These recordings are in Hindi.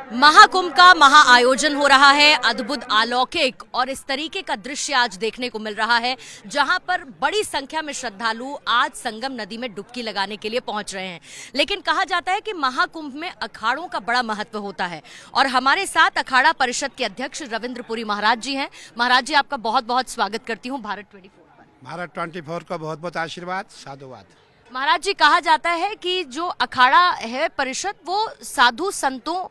महाकुंभ का महाआयोजन हो रहा है, अद्भुत अलौकिक और इस तरीके का दृश्य आज देखने को मिल रहा है जहां पर बड़ी संख्या में श्रद्धालु आज संगम नदी में डुबकी लगाने के लिए पहुंच रहे हैं। लेकिन कहा जाता है कि महाकुंभ में अखाड़ों का बड़ा महत्व होता है और हमारे साथ अखाड़ा परिषद के अध्यक्ष रविंद्रपुरी महाराज जी हैं। महाराज जी, आपका बहुत बहुत स्वागत करती हूँ भारत 24 पर। भारत 24 का बहुत बहुत आशीर्वाद, साधुवाद। महाराज जी, कहा जाता है कि जो अखाड़ा है परिषद वो साधु संतों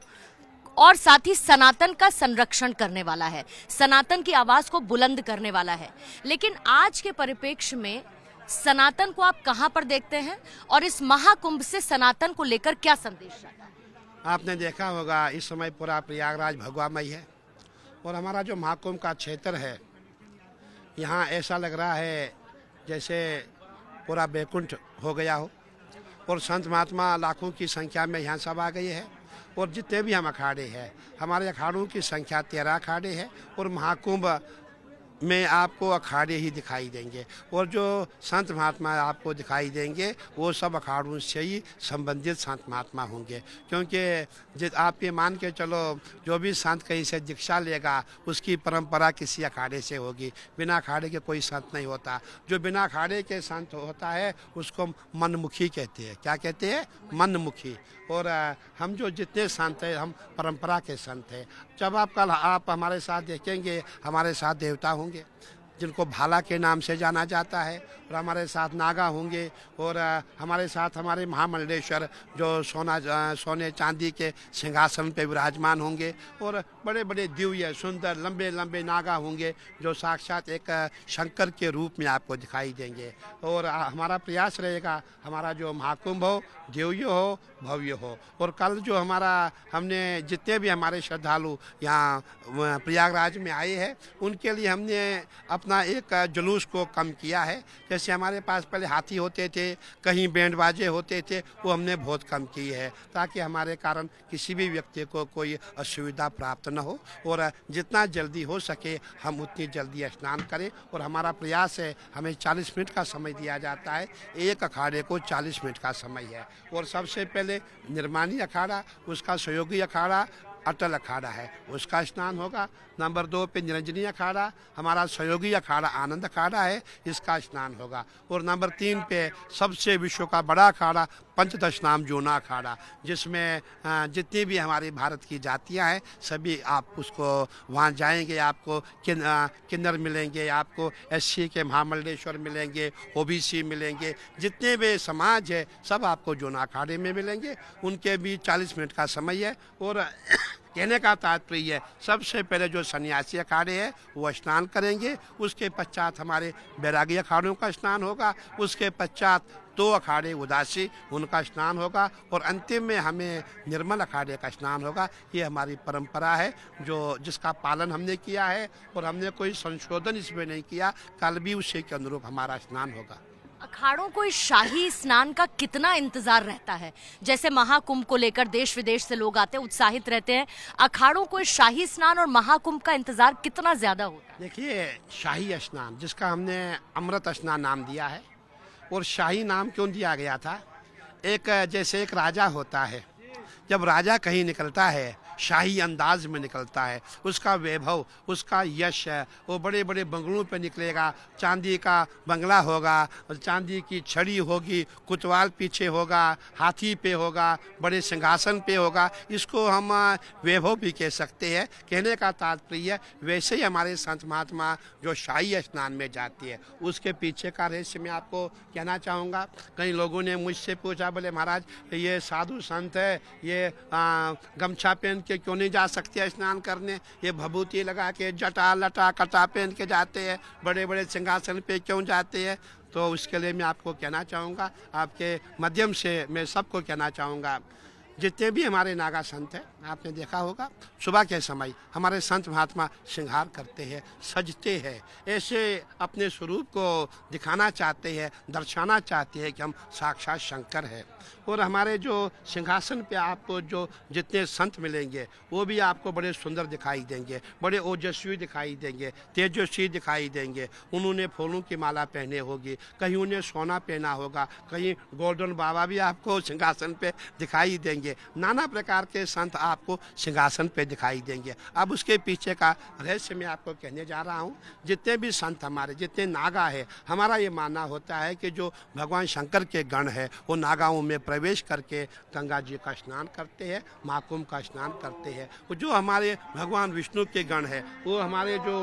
और साथ ही सनातन का संरक्षण करने वाला है, सनातन की आवाज को बुलंद करने वाला है। लेकिन आज के परिप्रेक्ष्य में सनातन को आप कहां पर देखते हैं और इस महाकुंभ से सनातन को लेकर क्या संदेश जाता है? आपने देखा होगा इस समय पूरा प्रयागराज भगवामय है और हमारा जो महाकुंभ का क्षेत्र है, यहाँ ऐसा लग रहा है जैसे पूरा वैकुंठ हो गया हो और संत महात्मा लाखों की संख्या में यहाँ सब आ गए हैं। और जितने भी हम अखाड़े हैं, हमारे अखाड़ों की संख्या 13 अखाड़े हैं और महाकुंभ में आपको अखाड़े ही दिखाई देंगे और जो संत महात्मा आपको दिखाई देंगे वो सब अखाड़ों से ही संबंधित संत महात्मा होंगे। क्योंकि आप ये मान के चलो, जो भी संत कहीं से दीक्षा लेगा उसकी परंपरा किसी अखाड़े से होगी। बिना अखाड़े के कोई संत नहीं होता। जो बिना अखाड़े के संत होता है उसको मनमुखी कहते हैं। क्या कहते हैं? मनमुखी। और हम जो जितने संत हैं हम परंपरा के संत हैं। जब आप हमारे साथ देखेंगे, हमारे साथ देवता होंगे जिनको भाला के नाम से जाना जाता है और हमारे साथ नागा होंगे और हमारे साथ हमारे महामंडलेश्वर जो सोने चांदी के सिंहासन पे विराजमान होंगे और बड़े बड़े दिव्य सुंदर लंबे लंबे नागा होंगे जो साक्षात एक शंकर के रूप में आपको दिखाई देंगे। और हमारा प्रयास रहेगा हमारा जो महाकुंभ हो दिव्य हो भव्य हो। और कल जो हमने जितने भी हमारे श्रद्धालु यहाँ प्रयागराज में आए हैं उनके लिए हमने अपना एक जुलूस को कम किया है। जैसे हमारे पास पहले हाथी होते थे, कहीं बैंड बाजे होते थे, वो हमने बहुत कम की है ताकि हमारे कारण किसी भी व्यक्ति को कोई असुविधा प्राप्त न हो। और जितना जल्दी हो सके हम उतनी जल्दी स्नान करें। और हमारा प्रयास है, हमें 40 मिनट का समय दिया जाता है, एक अखाड़े को 40 मिनट का समय है। और सबसे पहले निर्माणी अखाड़ा, उसका सहयोगी अखाड़ा अटल अखाड़ा है, उसका स्नान होगा। नंबर 2 पे निरंजनी अखाड़ा, हमारा सहयोगी अखाड़ा आनंद अखाड़ा है, इसका स्नान होगा। और नंबर 3 पे सबसे विश्व का बड़ा अखाड़ा पंचदश नाम जोना अखाड़ा, जिसमें जितनी भी हमारी भारत की जातियां हैं सभी आप उसको वहाँ जाएंगे, आपको किन्नर मिलेंगे, आपको SC के महामंडलेश्वर मिलेंगे, OBC मिलेंगे, जितने भी समाज है सब आपको जोना अखाड़े में मिलेंगे। उनके भी 40 मिनट का समय है। और कहने का तात्पर्य है, सबसे पहले जो सन्यासी अखाड़े हैं वो स्नान करेंगे, उसके पश्चात हमारे बैरागी अखाड़ों का स्नान होगा, उसके पश्चात 2 अखाड़े उदासी उनका स्नान होगा और अंतिम में हमें निर्मल अखाड़े का स्नान होगा। ये हमारी परंपरा है जिसका पालन हमने किया है और हमने कोई संशोधन इसमें नहीं किया। कल भी उसी के अनुरूप हमारा स्नान होगा। अखाड़ों को इस शाही स्नान का कितना इंतजार रहता है? जैसे महाकुंभ को लेकर देश विदेश से लोग आते हैं, उत्साहित रहते हैं, अखाड़ों को इस शाही स्नान और महाकुंभ का इंतजार कितना ज्यादा होता है? देखिए, शाही स्नान जिसका हमने अमृत स्नान नाम दिया है। और शाही नाम क्यों दिया गया था? जैसे एक राजा होता है, जब राजा कहीं निकलता है शाही अंदाज में निकलता है, उसका वैभव, उसका यश है, वो बड़े बड़े बंगलों पे निकलेगा, चांदी का बंगला होगा, चांदी की छड़ी होगी, कुतवाल पीछे होगा, हाथी पे होगा, बड़े सिंहासन पे होगा। इसको हम वैभव भी कह सकते हैं। कहने का तात्पर्य वैसे ही हमारे संत महात्मा जो शाही स्नान में जाती है उसके पीछे का रहस्य मैं आपको कहना चाहूँगा। कई लोगों ने मुझसे पूछा, बोले महाराज ये साधु संत है, ये गमछा पहन के क्यों नहीं जा सकते स्नान करने, ये भभूति लगा के जटा लटा कटा पहन के जाते हैं, बड़े बड़े सिंहासन पे क्यों जाते हैं? तो उसके लिए मैं आपको कहना चाहूँगा, आपके माध्यम से मैं सबको कहना चाहूँगा, जितने भी हमारे नागा संत हैं आपने देखा होगा सुबह के समय हमारे संत महात्मा श्रृंगार करते हैं, सजते हैं, ऐसे अपने स्वरूप को दिखाना चाहते हैं, दर्शाना चाहते हैं कि हम साक्षात शंकर हैं। और हमारे जो सिंहासन पे आपको जो जितने संत मिलेंगे वो भी आपको बड़े सुंदर दिखाई देंगे, बड़े ओजस्वी दिखाई देंगे, तेजस्वी दिखाई देंगे। उन्होंने फूलों की माला पहने होगी, कहीं उन्हें सोना पहना होगा, कहीं गोल्डन बाबा भी आपको सिंहासन पे दिखाई देंगे। देंगे, नाना प्रकार के संत आपको सिंहासन पे दिखाई देंगे। अब उसके पीछे का रहस्य मैं आपको कहने जा रहा हूँ। जितने भी संत हमारे, जितने नागा है, हमारा ये मानना होता है कि जो भगवान शंकर के गण है वो नागाओं में प्रवेश करके गंगा जी का स्नान करते हैं, महाकुंभ का स्नान करते हैं। जो हमारे भगवान विष्णु के गण है वो हमारे जो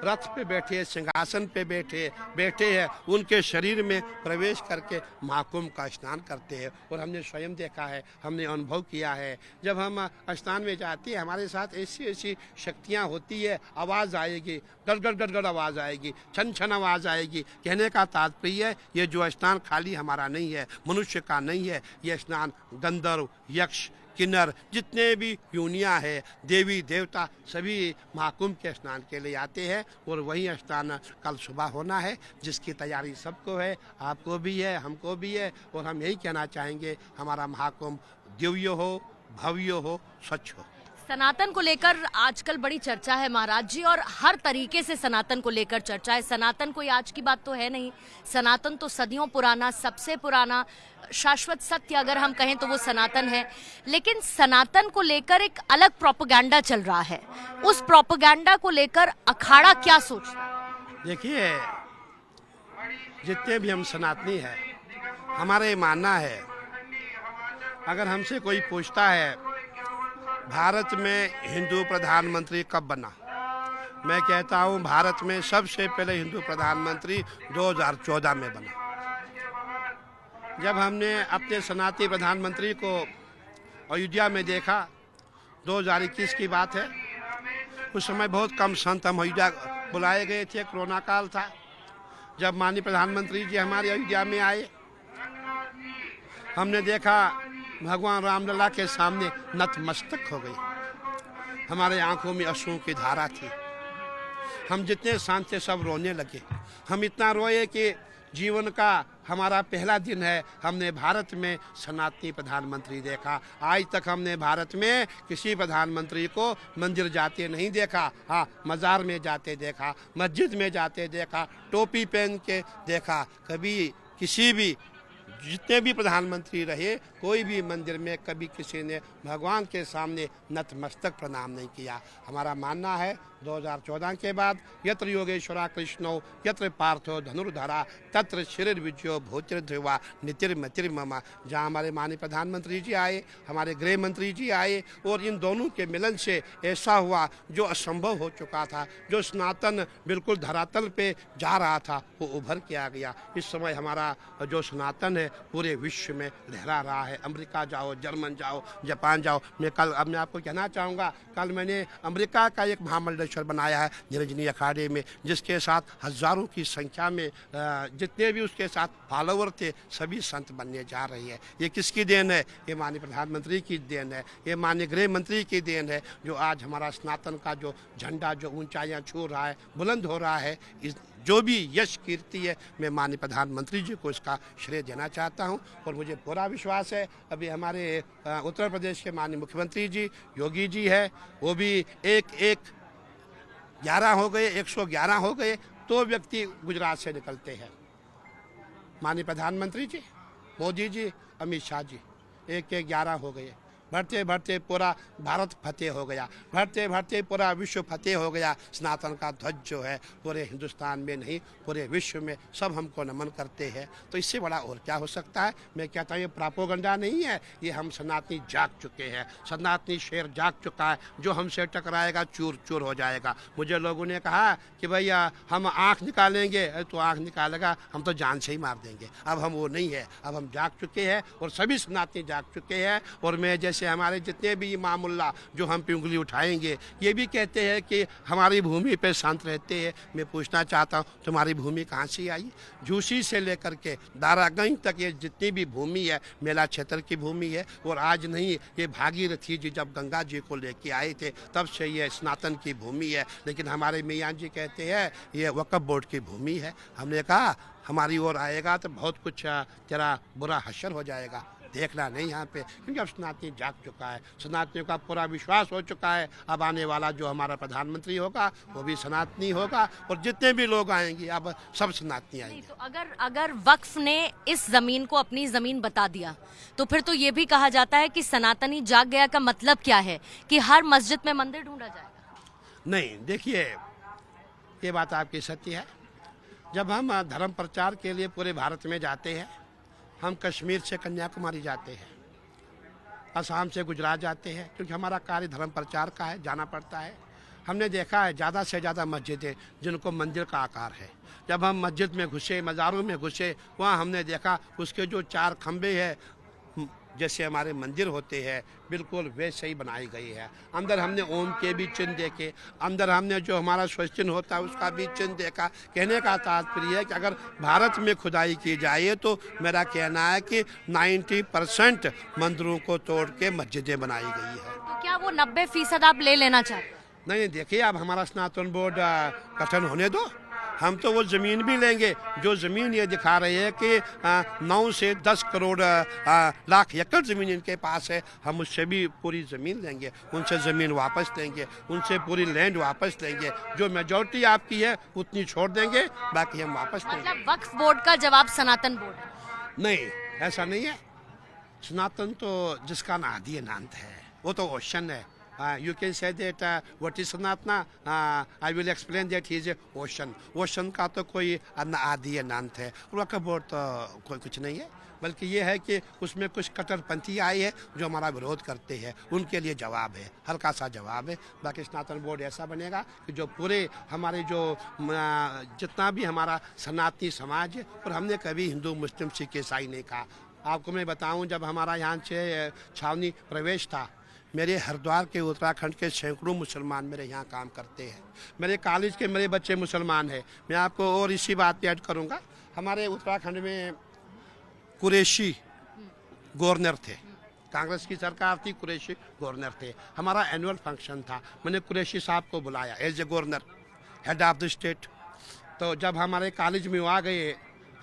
रथ पे बैठे, सिंहासन पे बैठे हैं, उनके शरीर में प्रवेश करके महाकुंभ का स्नान करते हैं। और हमने स्वयं देखा है, हमने अनुभव किया है, जब हम स्नान में जाते हैं हमारे साथ ऐसी ऐसी शक्तियाँ होती है, आवाज़ आएगी, गड़गड़ गड़गड़ आवाज़ आएगी, छन छन आवाज़ आएगी। कहने का तात्पर्य ये जो स्नान खाली हमारा नहीं है, मनुष्य का नहीं है, ये स्नान गंधर्व, यक्ष, किन्नर, जितने भी योनियाँ है, देवी देवता, सभी महाकुंभ के स्नान के लिए आते हैं। और वही स्नान कल सुबह होना है, जिसकी तैयारी सबको है, आपको भी है, हमको भी है। और हम यही कहना चाहेंगे, हमारा महाकुंभ दिव्य हो, भव्य हो, स्वच्छ हो। सनातन को लेकर आजकल बड़ी चर्चा है महाराज जी, और हर तरीके से सनातन को लेकर चर्चा है। सनातन कोई आज की बात तो है नहीं, सनातन तो सदियों पुराना, सबसे पुराना शाश्वत सत्य अगर हम कहें तो वो सनातन है। लेकिन सनातन को लेकर एक अलग प्रोपेगेंडा चल रहा है, उस प्रोपेगेंडा को लेकर अखाड़ा क्या सोचता है? देखिए, जितने भी हम सनातनी हैं, हमारा ये मानना है, अगर हमसे कोई पूछता है भारत में हिंदू प्रधानमंत्री कब बना, मैं कहता हूं भारत में सबसे पहले हिंदू प्रधानमंत्री 2014 में बना। जब हमने अपने सनातनी प्रधानमंत्री को अयोध्या में देखा, 2021 की बात है, उस समय बहुत कम संत हम अयोध्या बुलाए गए थे, कोरोना काल था। जब माननीय प्रधानमंत्री जी हमारे अयोध्या में आए, हमने देखा भगवान रामलला के सामने नतमस्तक हो गई, हमारे आंखों में अश्रुओं की धारा थी। हम जितने शांत थे सब रोने लगे। हम इतना रोए कि जीवन का हमारा पहला दिन है, हमने भारत में सनातनी प्रधानमंत्री देखा। आज तक हमने भारत में किसी प्रधानमंत्री को मंदिर जाते नहीं देखा। हाँ, मज़ार में जाते देखा, मस्जिद में जाते देखा, टोपी पहन के देखा। कभी किसी भी, जितने भी प्रधानमंत्री रहे, कोई भी मंदिर में कभी किसी ने भगवान के सामने नतमस्तक प्रणाम नहीं किया। हमारा मानना है 2014 के बाद यत्र योगेश्वरा कृष्णो यत्र पार्थो धनुर्धरा तत्र शिरविजयो भूतिर्ध्रुवा नितिर्मतिर्ममा। जहाँ हमारे माननीय प्रधानमंत्री जी आए, हमारे गृह मंत्री जी आए, और इन दोनों के मिलन से ऐसा हुआ जो असंभव हो चुका था, जो सनातन बिल्कुल धरातल पे जा रहा था, वो उभर के आ गया। इस समय हमारा जो सनातन है पूरे विश्व में लहरा रहा है। अमेरिका जाओ, जर्मन जाओ, जापान जाओ। अब मैं आपको कहना चाहूँगा, कल मैंने अमेरिका का एक महामंडलेश्वर बनाया है निरंजनी अखाड़े में, जिसके साथ हजारों की संख्या में जितने भी उसके साथ फॉलोवर थे सभी संत बनने जा रही है। ये किसकी देन है? ये माननीय प्रधानमंत्री की देन है, ये माननीय गृह मंत्री की देन है, जो आज हमारा सनातन का जो झंडा जो ऊंचाइयां छू रहा है, बुलंद हो रहा है। इस जो भी यश कीर्ति है, मैं माननीय प्रधानमंत्री जी को इसका श्रेय देना चाहता हूं। और मुझे पूरा विश्वास है, अभी हमारे उत्तर प्रदेश के माननीय मुख्यमंत्री जी योगी जी है, वो भी एक 11 हो गए, 111 हो गए तो व्यक्ति गुजरात से निकलते हैं। माननीय प्रधानमंत्री जी, मोदी जी, अमित शाह जी, 11 हो गए। बढ़ते बढ़ते पूरा भारत फतेह हो गया, बढ़ते बढ़ते पूरा विश्व फतेह हो गया। सनातन का ध्वज जो है पूरे हिंदुस्तान में नहीं, पूरे विश्व में सब हमको नमन करते हैं। तो इससे बड़ा और क्या हो सकता है? मैं कहता हूँ ये प्रोपेगेंडा नहीं है, ये हम सनातनी जाग चुके हैं। सनातनी शेर जाग चुका है, जो हमसे टकराएगा चूर चूर हो जाएगा। मुझे लोगों ने कहा कि भैया हम आँख निकालेंगे, तो आँख निकालेगा, हम तो जान से ही मार देंगे। अब हम वो नहीं है, अब हम जाग चुके हैं और सभी सनातनी जाग चुके हैं। और मैं जैसे हमारे जितने भी इमामुल्ला जो हम पे उंगली उठाएंगे, ये भी कहते हैं कि हमारी भूमि पे शांत रहते हैं। मैं पूछना चाहता हूँ, तुम्हारी भूमि कहाँ से आई? झूसी से लेकर के दारागंज तक ये जितनी भी भूमि है मेला क्षेत्र की भूमि है। और आज नहीं, ये भागीरथी जी जब गंगा जी को लेके आए थे तब से ये सनातन की भूमि है। लेकिन हमारे मियाँ जी कहते हैं ये वक्फ बोर्ड की भूमि है। हमने कहा हमारी ओर आएगा तो बहुत कुछ तेरा बुरा हश्र हो जाएगा। देखना नहीं यहाँ पे, क्योंकि अब सनातनी जाग चुका है, सनातनियों का पूरा विश्वास हो चुका है। अब आने वाला जो हमारा प्रधानमंत्री होगा वो भी सनातनी होगा, और जितने भी लोग आएंगे अब सब सनातनी नहीं, आएंगे। तो अगर वक्फ ने इस जमीन को अपनी जमीन बता दिया तो फिर तो ये भी कहा जाता है कि सनातनी जाग गया का मतलब क्या है कि हर मस्जिद में मंदिर ढूंढा जाएगा। नहीं, देखिए ये बात आपकी सत्य है। जब हम धर्म प्रचार के लिए पूरे भारत में जाते हैं, हम कश्मीर से कन्याकुमारी जाते हैं, असम से गुजरात जाते हैं, क्योंकि हमारा कार्य धर्म प्रचार का है, जाना पड़ता है। हमने देखा है ज़्यादा से ज़्यादा मस्जिदें जिनको मंदिर का आकार है। जब हम मस्जिद में घुसे, मज़ारों में घुसे, वहाँ हमने देखा उसके जो 4 खंभे हैं जैसे हमारे मंदिर होते हैं बिल्कुल वैसे ही बनाई गई है। अंदर हमने ओम के भी चिन्ह देखे, अंदर हमने जो हमारा स्वस्तिक चिन्ह होता है उसका भी चिन्ह देखा। कहने का तात्पर्य है कि अगर भारत में खुदाई की जाए तो मेरा कहना है कि 90% मंदिरों को तोड़ के मस्जिदें बनाई गई है। तो क्या वो 90% आप ले लेना चाहते हैं? नहीं, देखिए अब हमारा सनातन बोर्ड गठन होने दो, हम तो वो ज़मीन भी लेंगे जो ज़मीन ये दिखा रही है कि 9 से 10 करोड़ लाख एकड़ ज़मीन इनके पास है। हम उससे भी पूरी ज़मीन लेंगे, उनसे ज़मीन वापस लेंगे, उनसे पूरी लैंड वापस लेंगे। जो मेजॉरिटी आपकी है उतनी छोड़ देंगे, बाकी हम वापस लेंगे। मतलब वक्फ बोर्ड का जवाब सनातन बोर्ड है? नहीं, ऐसा नहीं है। सनातन तो जिसका नादी अनंत है, वो तो ओशन है। You can say that what is Sanatana? I will explain that he is a ocean. Ocean का तो कोई आदि अनंत है। वक्फ बोर्ड तो कोई कुछ नहीं है, बल्कि ये है कि उसमें कुछ कट्टरपंथी आई है जो हमारा विरोध करते हैं, उनके लिए जवाब है, हल्का सा जवाब है। बाकी सनातन बोर्ड ऐसा बनेगा कि जो पूरे हमारे जो जितना भी हमारा सनातनी समाज है, और हमने कभी हिंदू मुस्लिम सिख ईसाई नहीं कहा। आपको मैं बताऊं, जब हमारा यहाँ से छावनी प्रवेश था, मेरे हरिद्वार के उत्तराखंड के सैकड़ों मुसलमान मेरे यहाँ काम करते हैं। मेरे कॉलेज के मेरे बच्चे मुसलमान हैं। मैं आपको और इसी बात पे ऐड करूँगा, हमारे उत्तराखंड में कुरैशी गवर्नर थे, कांग्रेस की सरकार थी, कुरैशी गवर्नर थे। हमारा एनुअल फंक्शन था, मैंने कुरैशी साहब को बुलाया as a governor, head of the state. तो जब हमारे कॉलेज में आ गए,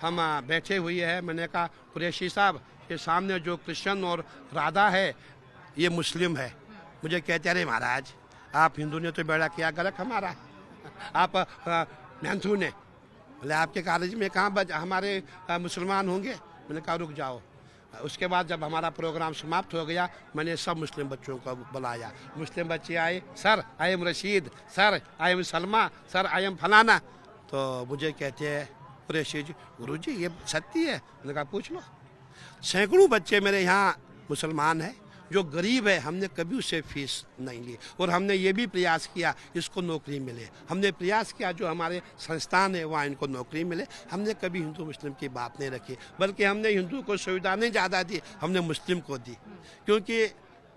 हम बैठे हुए हैं, मैंने कहा कुरैशी साहब के सामने जो कृष्ण और राधा है ये मुस्लिम है। मुझे कहते अरे महाराज आप हिंदू ने तो बेड़ा किया गर्क हमारा, आप हिंदू ने, बोले आपके कॉलेज में कहाँ हमारे मुसलमान होंगे। मैंने कहा रुक जाओ। उसके बाद जब हमारा प्रोग्राम समाप्त हो गया, मैंने सब मुस्लिम बच्चों को बुलाया। मुस्लिम बच्चे आए, sir I am Rashid, sir I am Salma, sir I am फलाना। तो मुझे कहते हैं कुरैशी जी, गुरु जी ये सत्य है? मैंने कहा पूछ लो। सैकड़ों बच्चे मेरे यहाँ मुसलमान हैं, जो गरीब है, हमने कभी उससे फीस नहीं ली, और हमने ये भी प्रयास किया इसको नौकरी मिले। हमने प्रयास किया जो हमारे संस्थान है वहाँ इनको नौकरी मिले। हमने कभी हिंदू मुस्लिम की बात नहीं रखी, बल्कि हमने हिंदू को सुविधा नहीं ज़्यादा दी, हमने मुस्लिम को दी। क्योंकि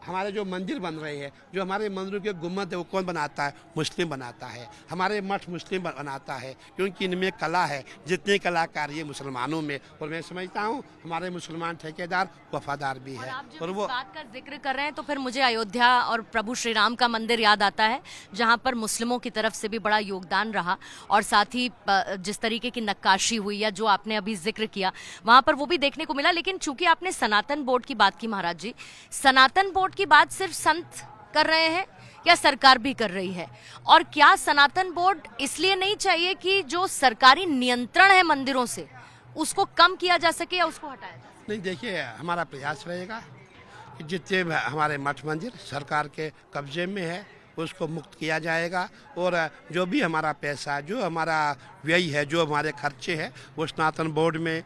हमारे जो मंदिर बन रहे हैं, जो हमारे मंदिरों के गुम्बद है वो कौन बनाता है? मुस्लिम बनाता है। हमारे मठ मुस्लिम बनाता है, क्योंकि इनमें कला है। जितने कलाकार ये मुसलमानों में, और मैं समझता हूँ हमारे मुसलमान ठेकेदार वफादार भी है। आप जब इस बात का जिक्र कर रहे हैं तो फिर मुझे अयोध्या और प्रभु श्री राम का मंदिर याद आता है, जहाँ पर मुस्लिमों की तरफ से भी बड़ा योगदान रहा, और साथ ही जिस तरीके की नक्काशी हुई या जो आपने अभी जिक्र किया वहाँ पर वो भी देखने को मिला। लेकिन चूंकि आपने सनातन बोर्ड की बात की महाराज जी, सनातन बोर्ड की बात सिर्फ संत कर रहे हैं या सरकार भी कर रही है? और क्या सनातन बोर्ड इसलिए नहीं चाहिए कि जो सरकारी नियंत्रण है मंदिरों से उसको कम किया जा सके या उसको हटाया जा सके? नहीं, देखिए हमारा प्रयास रहेगा कि जितने हमारे मठ मंदिर सरकार के कब्जे में है उसको मुक्त किया जाएगा, और जो भी हमारा पैसा, जो हमारा व्यय है, जो हमारे खर्चे हैं, वो सनातन बोर्ड में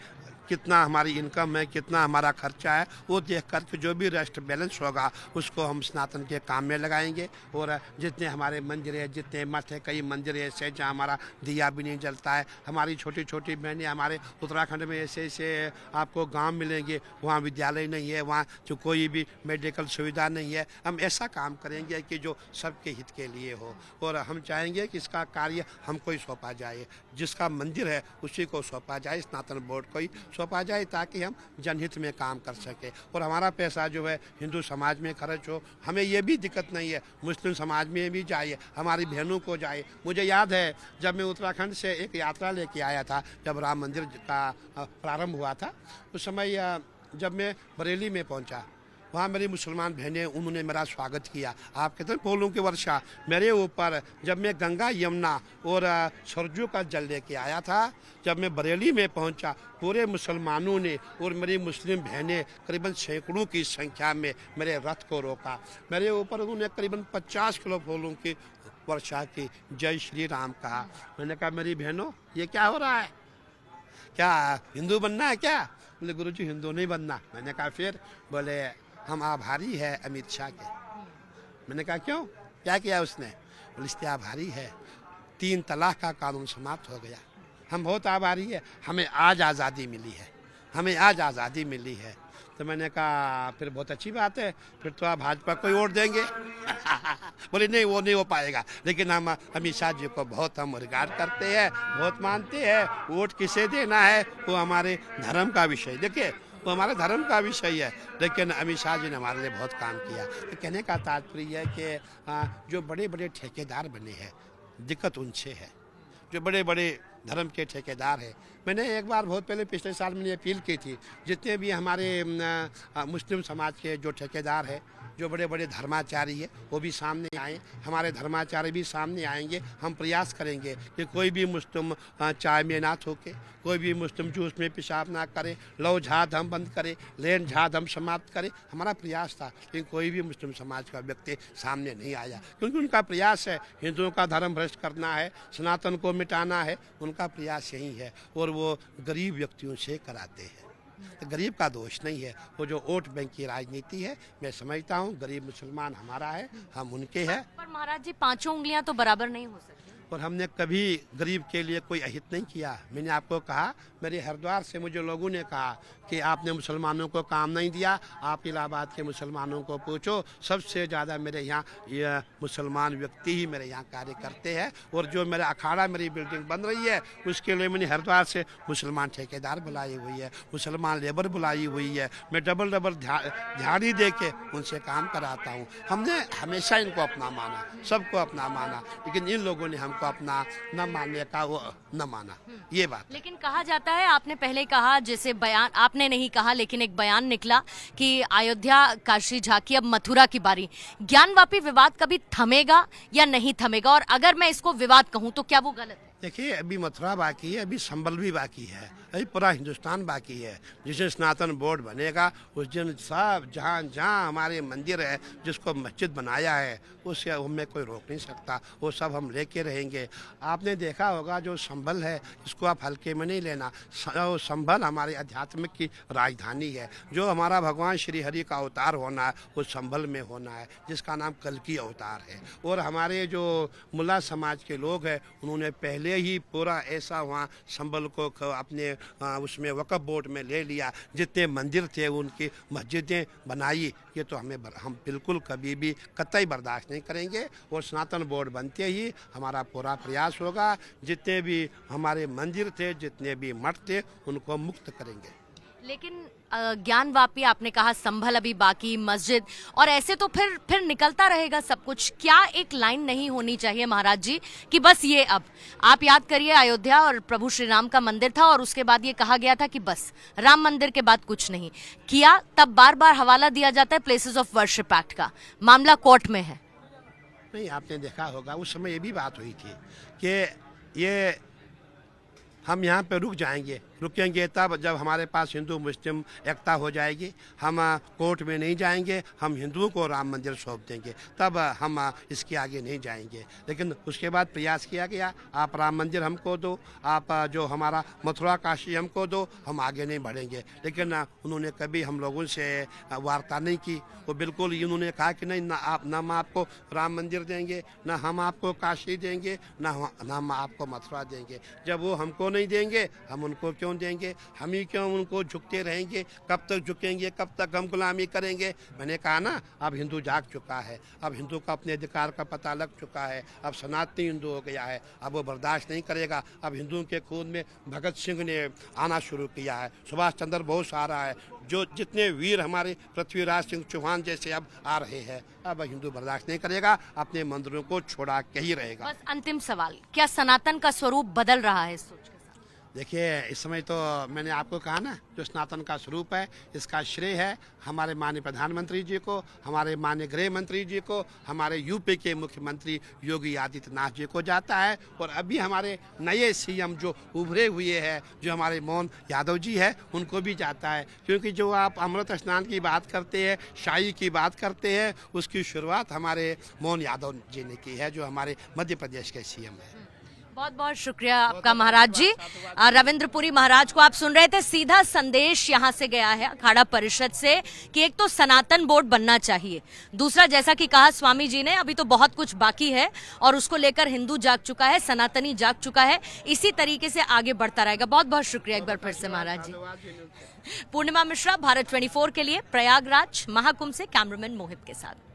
कितना हमारी इनकम है, कितना हमारा खर्चा है, वो देख कर के जो भी रेस्ट बैलेंस होगा उसको हम सनातन के काम में लगाएंगे। और जितने हमारे मंदिर है, जितने मठ है, कई मंदिर ऐसे जहाँ हमारा दिया भी नहीं जलता है। हमारी छोटी छोटी बहनें, हमारे उत्तराखंड में ऐसे ऐसे आपको गांव मिलेंगे, वहाँ विद्यालय नहीं है, वहाँ जो कोई भी मेडिकल सुविधा नहीं है। हम ऐसा काम करेंगे कि जो सबके हित के लिए हो, और हम चाहेंगे कि इसका कार्य हमको ही सौंपा जाए, जिसका मंदिर है उसी को सौंपा जाए, सनातन बोर्ड को ही सौंपा जाए, ताकि हम जनहित में काम कर सके, और हमारा पैसा जो है हिंदू समाज में खर्च हो। हमें ये भी दिक्कत नहीं है, मुस्लिम समाज में भी जाए, हमारी बहनों को जाए। मुझे याद है जब मैं उत्तराखंड से एक यात्रा लेके आया था, जब राम मंदिर का प्रारंभ हुआ था, उस समय जब मैं बरेली में पहुंचा, वहाँ मेरी मुसलमान बहनें, उन्होंने मेरा स्वागत किया। आप कहते हैं फूलों की वर्षा मेरे ऊपर। जब मैं गंगा यमुना और सरजू का जल लेके आया था, जब मैं बरेली में पहुंचा, पूरे मुसलमानों ने और मेरी मुस्लिम बहनें करीबन सैकड़ों की संख्या में मेरे रथ को रोका। मेरे ऊपर उन्होंने करीबन 50 किलो फूलों की वर्षा की, जय श्री राम कहा। मैंने कहा मेरी बहनों ये क्या हो रहा है, क्या हिंदू बनना है क्या? बोले गुरुजी हिंदू नहीं बनना। मैंने कहा फिर? बोले हम आभारी है अमित शाह के। मैंने कहा क्यों, क्या किया उसने? बोले इसलिए आभारी है 3 तलाक का कानून समाप्त हो गया। हम बहुत आभारी है, हमें आज आज़ादी मिली है, हमें आज आज़ादी मिली है। तो मैंने कहा फिर बहुत अच्छी बात है, फिर तो आप भाजपा को ही वोट देंगे। बोले नहीं वो नहीं हो पाएगा, लेकिन हम अमित शाह जी को बहुत हम रिगार्ड करते हैं, बहुत मानते हैं। वोट किसे देना है वो हमारे धर्म का विषय, देखिए वो हमारे धर्म का विषय है, लेकिन अमित शाह जी ने हमारे लिए बहुत काम किया। तो कहने का तात्पर्य है कि जो बड़े बड़े ठेकेदार बने हैं, दिक्कत उनसे है, जो बड़े बड़े धर्म के ठेकेदार हैं। मैंने एक बार बहुत पहले पिछले साल मैंने अपील की थी, जितने भी हमारे मुस्लिम समाज के जो ठेकेदार हैं, जो बड़े बड़े धर्माचार्य है, वो भी सामने आए, हमारे धर्माचार्य भी सामने आएंगे। हम प्रयास करेंगे कि कोई भी मुस्लिम चाय में ना थूके, कोई भी मुस्लिम जूस में पेशाब ना करे, लव झाद हम बंद करें, लेन झाद हम समाप्त करें। हमारा प्रयास था, लेकिन कोई भी मुस्लिम समाज का व्यक्ति सामने नहीं आया, क्योंकि उनका प्रयास है हिंदुओं का धर्म भ्रष्ट करना है, सनातन को मिटाना है, उनका प्रयास यही है। और वो गरीब व्यक्तियों से कराते हैं, तो गरीब का दोष नहीं है। वो जो वोट बैंक की राजनीति है, मैं समझता हूँ गरीब मुसलमान हमारा है, हम उनके हैं। पर महाराज जी 5 उंगलियां तो बराबर नहीं हो सकती। और हमने कभी गरीब के लिए कोई अहित नहीं किया। मैंने आपको कहा, मेरे हरिद्वार से मुझे लोगों ने कहा कि आपने मुसलमानों को काम नहीं दिया, आप इलाहाबाद के मुसलमानों को पूछो, सबसे ज़्यादा मेरे यहाँ ये मुसलमान व्यक्ति ही मेरे यहाँ कार्य करते हैं। और जो मेरा अखाड़ा, मेरी बिल्डिंग बन रही है, उसके लिए मैंने हरिद्वार से मुसलमान ठेकेदार बुलाई हुई है, मुसलमान लेबर बुलाई हुई है। मैं डबल दिहाड़ी दे के उनसे काम कराता हूँ। हमने हमेशा इनको अपना माना, सबको अपना माना, लेकिन इन लोगों ने हमको अपना न मानने का वो न माना, ये बात। लेकिन कहा जाता है, आपने पहले कहा, जैसे बयान आपने नहीं कहा लेकिन एक बयान निकला कि अयोध्या काशी झांकी अब मथुरा की बारी। ज्ञानवापी विवाद कभी थमेगा या नहीं थमेगा? और अगर मैं इसको विवाद कहूं तो क्या वो गलत है? देखिए अभी मथुरा बाकी है, अभी संभल भी बाकी है, अभी पूरा हिंदुस्तान बाकी है। जिस दिन सनातन बोर्ड बनेगा उस दिन सब जहाँ जहाँ हमारे मंदिर है, जिसको मस्जिद बनाया है, उससे हमें कोई रोक नहीं सकता, वो सब हम लेके रहेंगे। आपने देखा होगा जो संभल है, इसको आप हल्के में नहीं लेना। संभल हमारे अध्यात्मिक की राजधानी है। जो हमारा भगवान श्री हरि का अवतार होना है वो संभल में होना है, जिसका नाम कल्कि अवतार है। और हमारे जो मुल्ला समाज के लोग हैं, उन्होंने पहले ही पूरा ऐसा वहाँ संभल को अपने उसमें वक्फ बोर्ड में ले लिया, जितने मंदिर थे उनकी मस्जिदें बनाई। ये तो हम बिल्कुल कभी भी कतई बर्दाश्त नहीं करेंगे। और सनातन बोर्ड बनते ही हमारा पूरा प्रयास होगा, जितने भी हमारे मंदिर थे, जितने भी मठ थे, उनको मुक्त करेंगे। लेकिन ज्ञानवापी आपने कहा, संभल अभी बाकी, मस्जिद, और ऐसे तो फिर निकलता रहेगा सब कुछ। क्या एक लाइन नहीं होनी चाहिए महाराज जी कि बस ये, अब आप याद करिए अयोध्या और प्रभु श्री राम का मंदिर था और उसके बाद ये कहा गया था कि बस राम मंदिर के बाद कुछ नहीं किया, तब बार बार हवाला दिया जाता है प्लेसेस ऑफ वर्शिप एक्ट का, मामला कोर्ट में है। नहीं, आपने देखा होगा उस समय ये भी बात हुई थी कि ये हम यहाँ पे रुकेंगे तब जब हमारे पास हिंदू मुस्लिम एकता हो जाएगी। हम कोर्ट में नहीं जाएंगे, हम हिंदुओं को राम मंदिर सौंप देंगे, तब हम इसके आगे नहीं जाएंगे। लेकिन उसके बाद प्रयास किया गया, आप राम मंदिर हमको दो, आप जो हमारा मथुरा काशी हमको दो, हम आगे नहीं बढ़ेंगे। लेकिन उन्होंने कभी हम लोगों से वार्ता नहीं की। वो बिल्कुल उन्होंने कहा कि नहीं, ना हम आपको राम मंदिर देंगे, ना हम आपको काशी देंगे, ना हम आपको मथुरा देंगे। जब वो हमको नहीं देंगे, हम उनको क्यों देंगे? हम ही क्यों उनको झुकते रहेंगे? कब तक झुकेंगे? कब तक हम गुलामी करेंगे? मैंने कहा ना, अब हिंदू जाग चुका है, अब हिंदू का अपने अधिकार का पता लग चुका है, अब सनातनी हिंदू हो गया है, अब वो बर्दाश्त नहीं करेगा। अब हिंदुओं के खून में भगत सिंह ने आना शुरू किया है, सुभाष चंद्र बोस आ रहा है, जो जितने वीर हमारे पृथ्वीराज सिंह चौहान जैसे अब आ रहे हैं। अब हिंदू बर्दाश्त नहीं करेगा, अपने मंदिरों को छोड़ा के ही रहेगा। बस अंतिम सवाल, क्या सनातन का स्वरूप बदल रहा है इस सोच के साथ? देखिए, इस समय तो मैंने आपको कहा ना, जो सनातन का स्वरूप है, इसका श्रेय है हमारे माननीय प्रधानमंत्री जी को, हमारे माननीय गृह मंत्री जी को, हमारे यूपी के मुख्यमंत्री योगी आदित्यनाथ जी को जाता है, और अभी हमारे नए सीएम जो उभरे हुए हैं, जो हमारे मोहन यादव जी है, उनको भी जाता है। क्योंकि जो आप अमृत स्नान की बात करते हैं, शाही की बात करते हैं, उसकी शुरुआत हमारे मोहन यादव जी ने की है, जो हमारे मध्य प्रदेश के सीएम है। बहुत बहुत शुक्रिया आपका महाराज जी। रविंद्रपुरी महाराज को आप सुन रहे थे। सीधा संदेश यहाँ से गया है अखाड़ा परिषद से कि एक तो सनातन बोर्ड बनना चाहिए, दूसरा जैसा कि कहा स्वामी जी ने, अभी तो बहुत कुछ बाकी है और उसको लेकर हिंदू जाग चुका है, सनातनी जाग चुका है, इसी तरीके से आगे बढ़ता रहेगा। बहुत बहुत शुक्रिया एक बार फिर से महाराज जी। पूर्णिमा मिश्रा, भारत 24 के लिए प्रयागराज महाकुंभ से कैमरामैन मोहित के साथ।